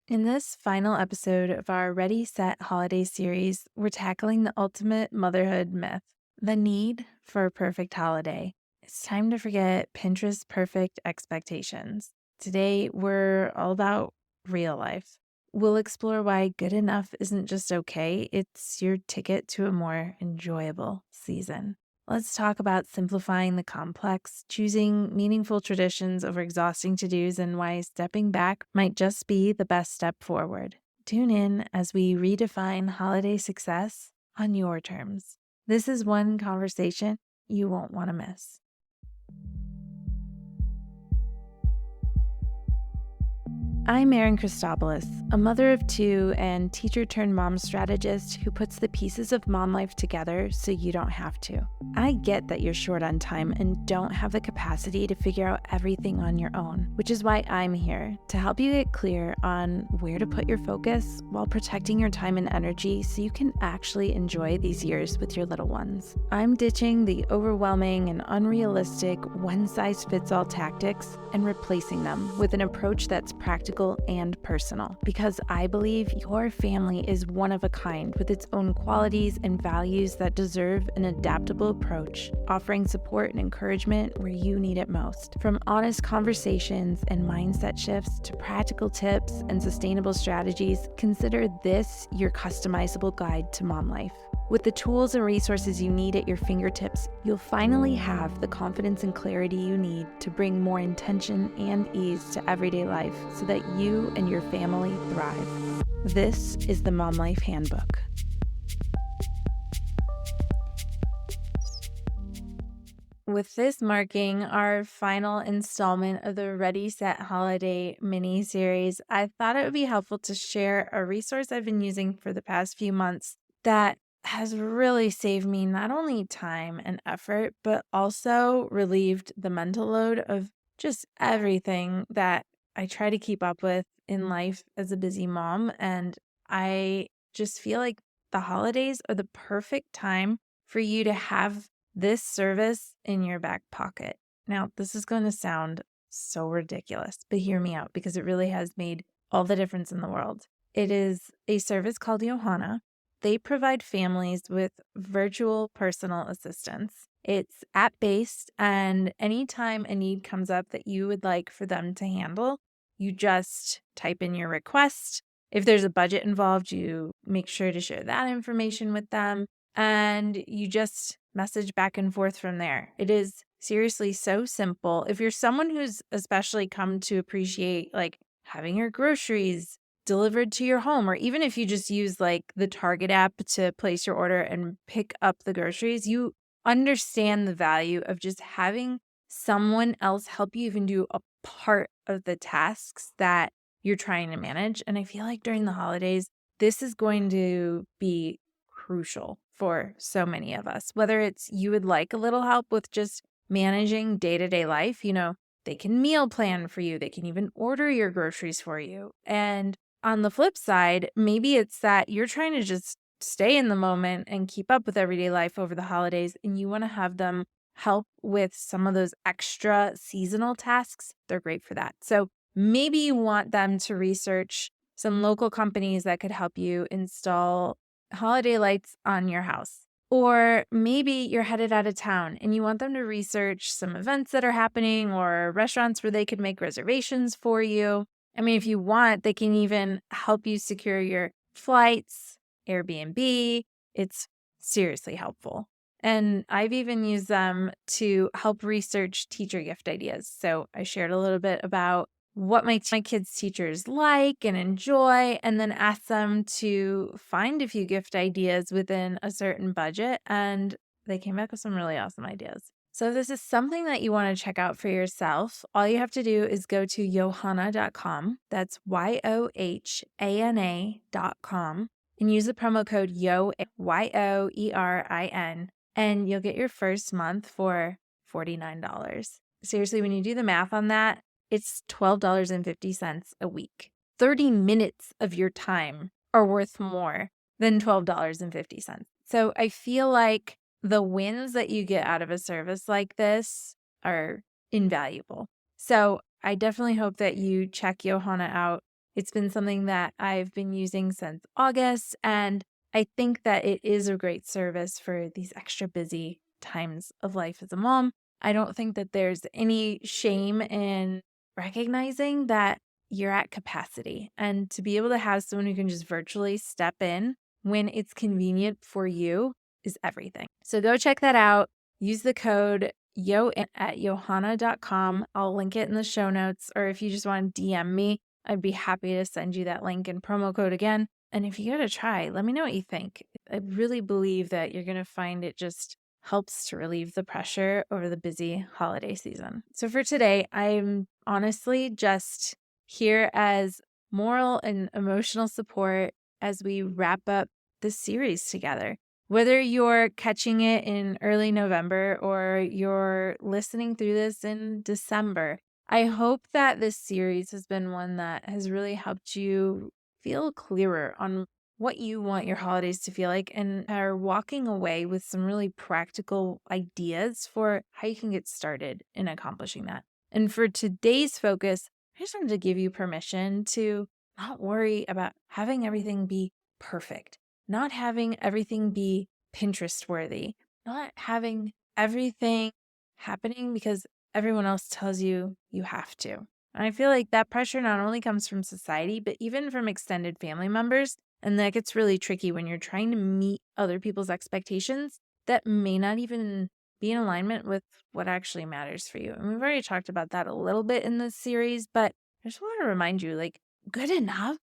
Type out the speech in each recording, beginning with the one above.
In this final episode of our Ready, Set Holiday series, we're tackling the ultimate motherhood myth, the need for a perfect holiday. It's time to forget Pinterest perfect expectations. Today, we're all about real life. We'll explore why good enough isn't just okay, it's your ticket to a more enjoyable season. Let's talk about simplifying the complex, choosing meaningful traditions over exhausting to dos, and why stepping back might just be the best step forward. Tune in as we redefine holiday success on your terms. This is one conversation you won't want to miss. I'm Erin Christopoulos, a mother of two and teacher turned mom strategist who puts the pieces of mom life together so you don't have to. I get that you're short on time and don't have the capacity to figure out everything on your own, which is why I'm here to help you get clear on where to put your focus while protecting your time and energy so you can actually enjoy these years with your little ones. I'm ditching the overwhelming and unrealistic one-size-fits-all tactics and replacing them with an approach that's practical and personal, because I believe your family is one of a kind with its own qualities and values that deserve an adaptable approach, offering support and encouragement where you need it most. From honest conversations and mindset shifts to practical tips and sustainable strategies, consider this your customizable guide to mom life. With the tools and resources you need at your fingertips, you'll finally have the confidence and clarity you need to bring more intention and ease to everyday life so that you and your family thrive. This is the Mom Life Handbook. With this marking our final installment of the Ready, Set Holiday mini-series, I thought it would be helpful to share a resource I've been using for the past few months that has really saved me not only time and effort, but also relieved the mental load of just everything that I try to keep up with in life as a busy mom. And I just feel like the holidays are the perfect time for you to have this service in your back pocket. Now, this is going to sound so ridiculous, but hear me out because it really has made all the difference in the world. It is a service called Johanna. They provide families with virtual personal assistants. It's app-based, and anytime a need comes up that you would like for them to handle, you just type in your request. If there's a budget involved, you make sure to share that information with them, and you just message back and forth from there. It is seriously so simple. If you're someone who's especially come to appreciate like having your groceries delivered to your home, or even if you just use like the Target app to place your order and pick up the groceries, you understand the value of just having someone else help you even do a part of the tasks that you're trying to manage. And I feel like during the holidays, this is going to be crucial for so many of us. Whether it's you would like a little help with just managing day-to-day life, they can meal plan for you. They can even order your groceries for you. And on the flip side, maybe it's that you're trying to just stay in the moment and keep up with everyday life over the holidays, and you want to have them help with some of those extra seasonal tasks. They're great for that. So maybe you want them to research some local companies that could help you install holiday lights on your house. Or maybe you're headed out of town and you want them to research some events that are happening or restaurants where they could make reservations for you. I mean, if you want, they can even help you secure your flights, Airbnb. It's seriously helpful. And I've even used them to help research teacher gift ideas. So I shared a little bit about what my kids' teachers like and enjoy, and then ask them to find a few gift ideas within a certain budget. And they came back with some really awesome ideas. So if this is something that you want to check out for yourself, all you have to do is go to yohana.com. That's YOHANA.com, and use the promo code YOERIN, and you'll get your first month for $49. Seriously, when you do the math on that, it's $12.50 a week. 30 minutes of your time are worth more than $12.50. So I feel like the wins that you get out of a service like this are invaluable. So I definitely hope that you check Johanna out. It's been something that I've been using since August, and I think that it is a great service for these extra busy times of life as a mom. I don't think that there's any shame in recognizing that you're at capacity, and to be able to have someone who can just virtually step in when it's convenient for you is everything. So go check that out. Use the code YOIN at johanna.com. I'll link it in the show notes, or if you just want to DM me, I'd be happy to send you that link and promo code again. And if you give it a try, let me know what you think. I really believe that you're going to find it just helps to relieve the pressure over the busy holiday season. So for today, I'm honestly just here as moral and emotional support as we wrap up this series together. Whether you're catching it in early November or you're listening through this in December, I hope that this series has been one that has really helped you feel clearer on what you want your holidays to feel like and are walking away with some really practical ideas for how you can get started in accomplishing that. And for today's focus, I just wanted to give you permission to not worry about having everything be perfect, not having everything be Pinterest worthy, not having everything happening because everyone else tells you you have to. And I feel like that pressure not only comes from society, but even from extended family members. And that gets really tricky when you're trying to meet other people's expectations that may not even be in alignment with what actually matters for you. And we've already talked about that a little bit in this series, but I just want to remind you, like, good enough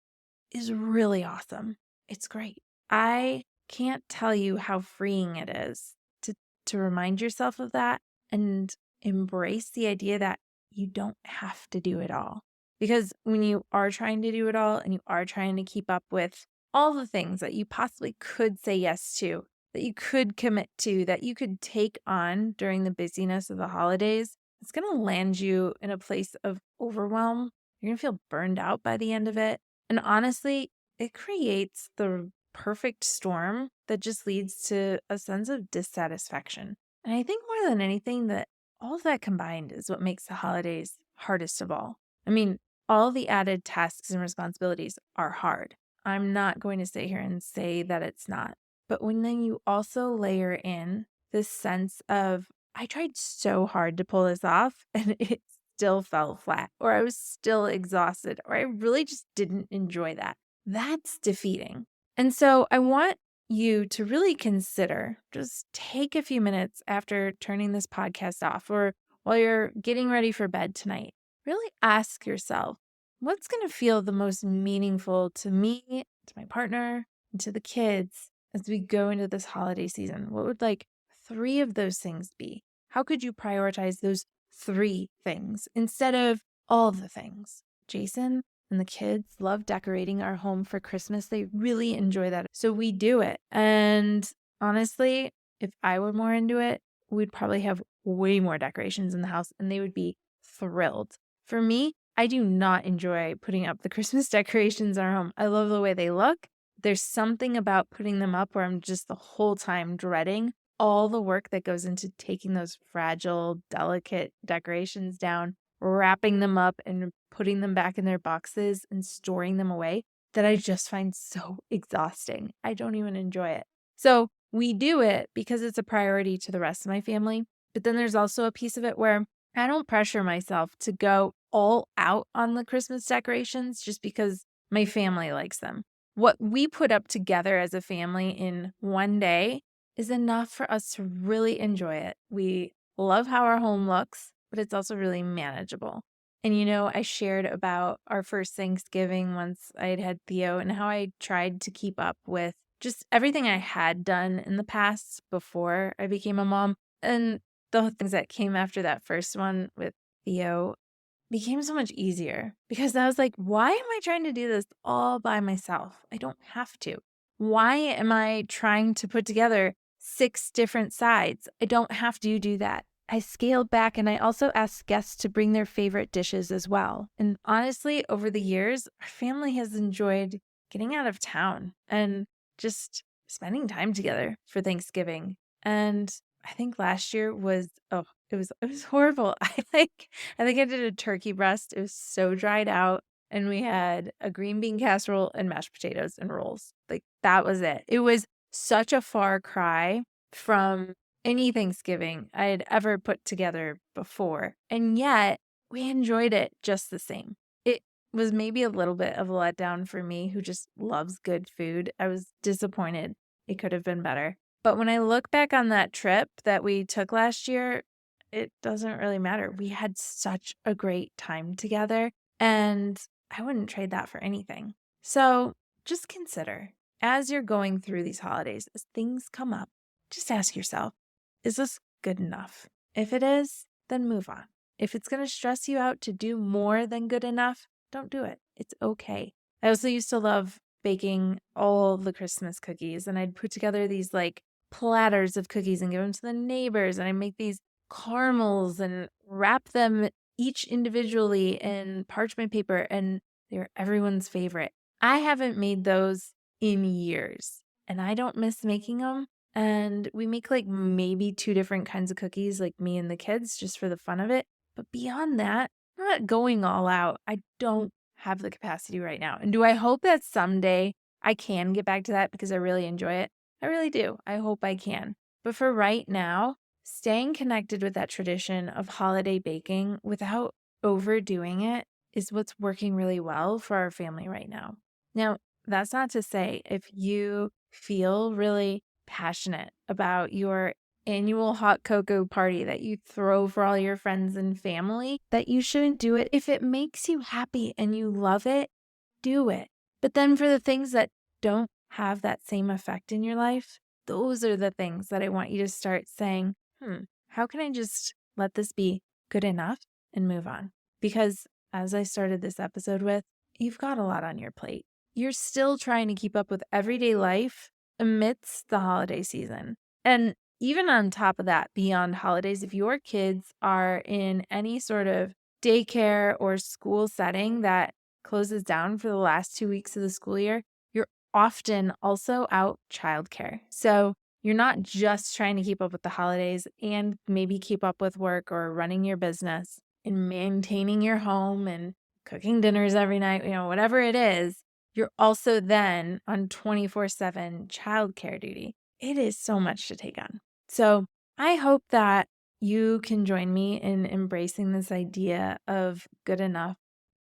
is really awesome. It's great. I can't tell you how freeing it is to remind yourself of that and embrace the idea that you don't have to do it all. Because when you are trying to do it all and you are trying to keep up with all the things that you possibly could say yes to, that you could commit to, that you could take on during the busyness of the holidays, it's going to land you in a place of overwhelm. You're going to feel burned out by the end of it. And honestly, it creates the perfect storm that just leads to a sense of dissatisfaction. And I think more than anything, that all of that combined is what makes the holidays hardest of all. I mean, all the added tasks and responsibilities are hard. I'm not going to sit here and say that it's not. But when then you also layer in this sense of, I tried so hard to pull this off and it still fell flat, or I was still exhausted, or I really just didn't enjoy that. That's defeating. And so I want you to really consider, just take a few minutes after turning this podcast off or while you're getting ready for bed tonight. Really ask yourself, what's going to feel the most meaningful to me, to my partner, and to the kids as we go into this holiday season? What would like 3 of those things be? How could you prioritize those 3 things instead of all the things? Jason and the kids love decorating our home for Christmas. They really enjoy that. So we do it. And honestly, if I were more into it, we'd probably have way more decorations in the house and they would be thrilled. For me, I do not enjoy putting up the Christmas decorations in our home. I love the way they look. There's something about putting them up where I'm just the whole time dreading all the work that goes into taking those fragile, delicate decorations down, wrapping them up and putting them back in their boxes and storing them away that I just find so exhausting. I don't even enjoy it. So we do it because it's a priority to the rest of my family. But then there's also a piece of it where I don't pressure myself to go all out on the Christmas decorations just because my family likes them. What we put up together as a family in one day is enough for us to really enjoy it. We love how our home looks, but it's also really manageable. And I shared about our first Thanksgiving once I had had Theo and how I tried to keep up with just everything I had done in the past before I became a mom. And the things that came after that first one with Theo became so much easier because I was like, why am I trying to do this all by myself? I don't have to. Why am I trying to put together 6 different sides? I don't have to do that. I scaled back and I also asked guests to bring their favorite dishes as well. And honestly, over the years, our family has enjoyed getting out of town and just spending time together for Thanksgiving. And I think last year was it was horrible. I think I did a turkey breast. It was so dried out. and we had a green bean casserole and mashed potatoes and rolls. Like, that was it. It was such a far cry from any Thanksgiving I had ever put together before. And yet we enjoyed it just the same. It was maybe a little bit of a letdown for me who just loves good food. I was disappointed. It could have been better. But when I look back on that trip that we took last year, it doesn't really matter. We had such a great time together, and I wouldn't trade that for anything. So just consider, as you're going through these holidays, as things come up, just ask yourself, is this good enough? If it is, then move on. If it's going to stress you out to do more than good enough, don't do it. It's okay. I also used to love baking all the Christmas cookies, and I'd put together these like platters of cookies and give them to the neighbors, and I'd make these caramels and wrap them each individually in parchment paper, and they're everyone's favorite. I haven't made those in years, and I don't miss making them. And we make like maybe 2 different kinds of cookies, like me and the kids, just for the fun of it. But beyond that, I'm not going all out. I don't have the capacity right now. And do I hope that someday I can get back to that because I really enjoy it? I really do. I hope I can. But for right now, staying connected with that tradition of holiday baking without overdoing it is what's working really well for our family right now. Now, that's not to say if you feel really passionate about your annual hot cocoa party that you throw for all your friends and family, that you shouldn't do it. If it makes you happy and you love it, do it. But then for the things that don't have that same effect in your life, those are the things that I want you to start saying, how can I just let this be good enough and move on? Because as I started this episode with, you've got a lot on your plate. You're still trying to keep up with everyday life amidst the holiday season. And even on top of that, beyond holidays, if your kids are in any sort of daycare or school setting that closes down for the last 2 weeks of the school year, you're often also out childcare. So you're not just trying to keep up with the holidays and maybe keep up with work or running your business and maintaining your home and cooking dinners every night, whatever it is. You're also then on 24/7 childcare duty. It is so much to take on. So I hope that you can join me in embracing this idea of good enough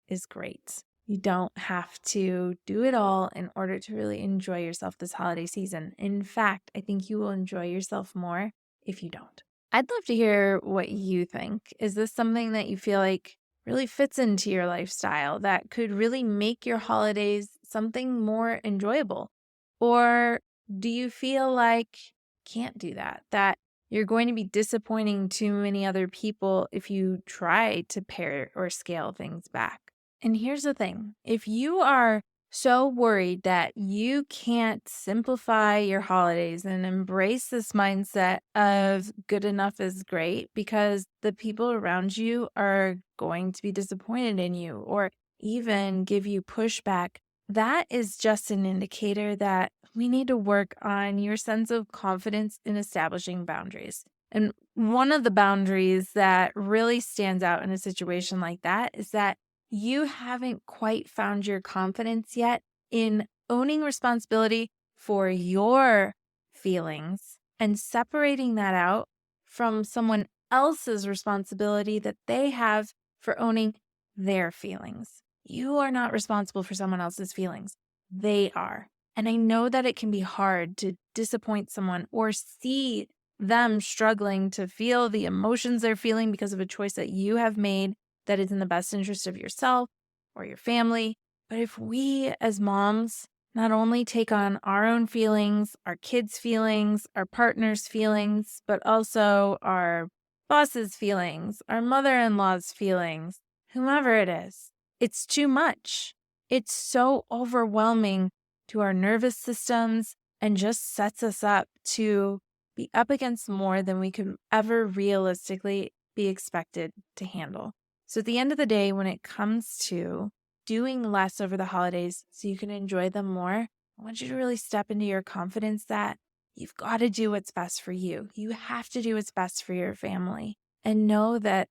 is great. You don't have to do it all in order to really enjoy yourself this holiday season. In fact, I think you will enjoy yourself more if you don't. I'd love to hear what you think. Is this something that you feel like really fits into your lifestyle that could really make your holidays something more enjoyable? Or do you feel like you can't do that, that you're going to be disappointing too many other people if you try to pare or scale things back? And here's the thing, if you are so worried that you can't simplify your holidays and embrace this mindset of good enough is great because the people around you are going to be disappointed in you or even give you pushback, that is just an indicator that we need to work on your sense of confidence in establishing boundaries. And one of the boundaries that really stands out in a situation like that is that you haven't quite found your confidence yet in owning responsibility for your feelings and separating that out from someone else's responsibility that they have for owning their feelings. You are not responsible for someone else's feelings. They are. And I know that it can be hard to disappoint someone or see them struggling to feel the emotions they're feeling because of a choice that you have made that is in the best interest of yourself or your family. But if we as moms not only take on our own feelings, our kids' feelings, our partner's feelings, but also our boss's feelings, our mother-in-law's feelings, whomever it is, it's too much. It's so overwhelming to our nervous systems and just sets us up to be up against more than we could ever realistically be expected to handle. So at the end of the day, when it comes to doing less over the holidays so you can enjoy them more, I want you to really step into your confidence that you've got to do what's best for you. You have to do what's best for your family. And know that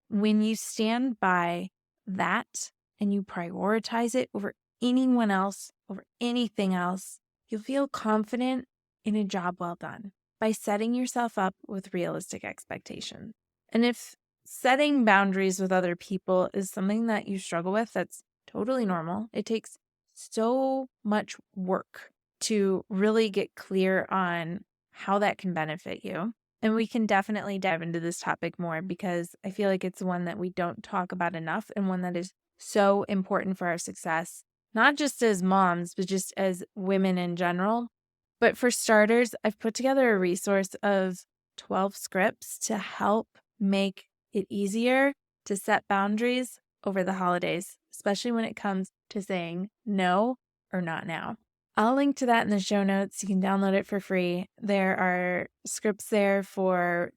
when you stand by that and you prioritize it over anyone else, over anything else, you'll feel confident in a job well done by setting yourself up with realistic expectations. And if setting boundaries with other people is something that you struggle with, that's totally normal. It takes so much work to really get clear on how that can benefit you. And we can definitely dive into this topic more because I feel like it's one that we don't talk about enough and one that is so important for our success, not just as moms, but just as women in general. But for starters, I've put together a resource of 12 scripts to help make it easier to set boundaries over the holidays, especially when it comes to saying no or not now. I'll link to that in the show notes. You can download it for free. There are scripts there for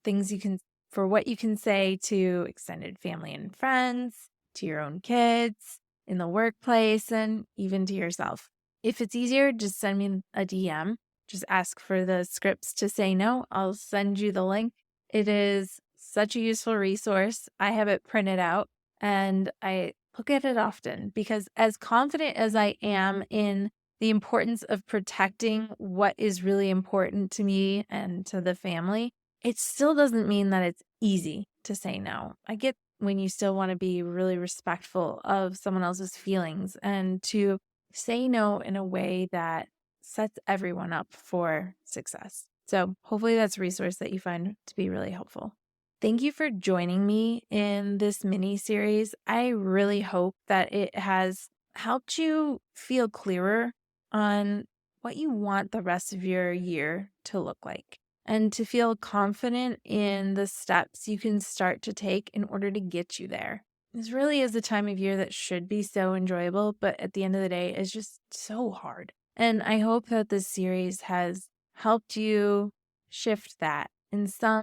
what you can say to extended family and friends, to your own kids, in the workplace, and even to yourself. If it's easier, just send me a DM. Just ask for the scripts to say no. I'll send you the link. It is such a useful resource. I have it printed out and I look at it often because as confident as I am in the importance of protecting what is really important to me and to the family, it still doesn't mean that it's easy to say no. I get when you still want to be really respectful of someone else's feelings and to say no in a way that sets everyone up for success. So hopefully that's a resource that you find to be really helpful. Thank you for joining me in this mini series. I really hope that it has helped you feel clearer on what you want the rest of your year to look like and to feel confident in the steps you can start to take in order to get you there. This really is a time of year that should be so enjoyable, but at the end of the day, it's just so hard. And I hope that this series has helped you shift that in some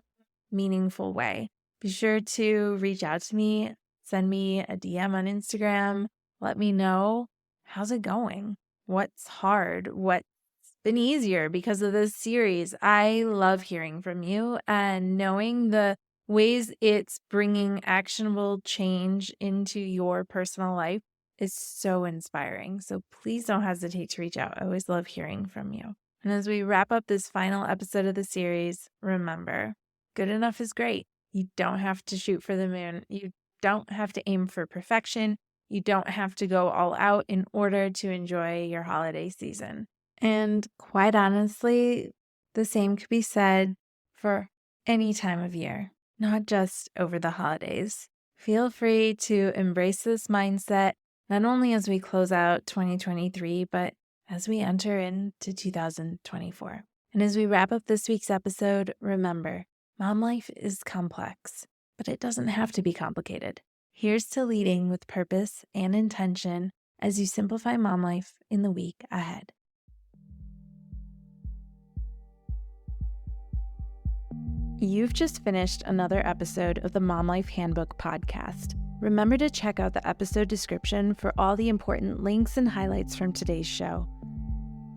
meaningful way. Be sure to reach out to me, send me a DM on Instagram, let me know how's it going, what's hard, what's been easier because of this series. I love hearing from you and knowing the ways it's bringing actionable change into your personal life is so inspiring. So please don't hesitate to reach out. I always love hearing from you. And as we wrap up this final episode of the series, remember, good enough is great. You don't have to shoot for the moon. You don't have to aim for perfection. You don't have to go all out in order to enjoy your holiday season. And quite honestly, the same could be said for any time of year, not just over the holidays. Feel free to embrace this mindset, not only as we close out 2023, but as we enter into 2024. And as we wrap up this week's episode, remember, mom life is complex, but it doesn't have to be complicated. Here's to leading with purpose and intention as you simplify mom life in the week ahead. You've just finished another episode of the Mom Life Handbook podcast. Remember to check out the episode description for all the important links and highlights from today's show.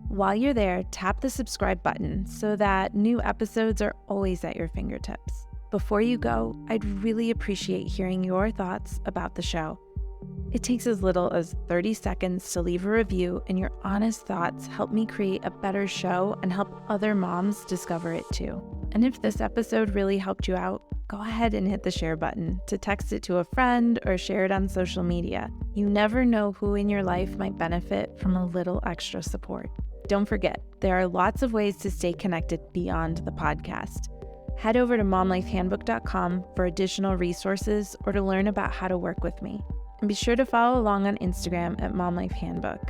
While you're there, tap the subscribe button so that new episodes are always at your fingertips. Before you go, I'd really appreciate hearing your thoughts about the show. It takes as little as 30 seconds to leave a review, and your honest thoughts help me create a better show and help other moms discover it too. And if this episode really helped you out, go ahead and hit the share button to text it to a friend or share it on social media. You never know who in your life might benefit from a little extra support. Don't forget, there are lots of ways to stay connected beyond the podcast. Head over to momlifehandbook.com for additional resources or to learn about how to work with me. And be sure to follow along on Instagram at momlifehandbook.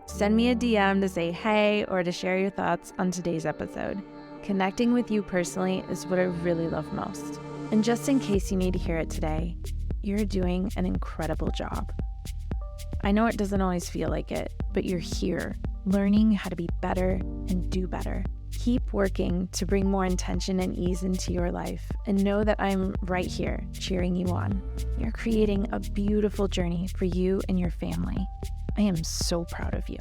Send me a DM to say hey or to share your thoughts on today's episode. Connecting with you personally is what I really love most. And just in case you need to hear it today, you're doing an incredible job. I know it doesn't always feel like it, but you're here, learning how to be better and do better. Keep working to bring more intention and ease into your life, and know that I'm right here cheering you on. You're creating a beautiful journey for you and your family. I am so proud of you.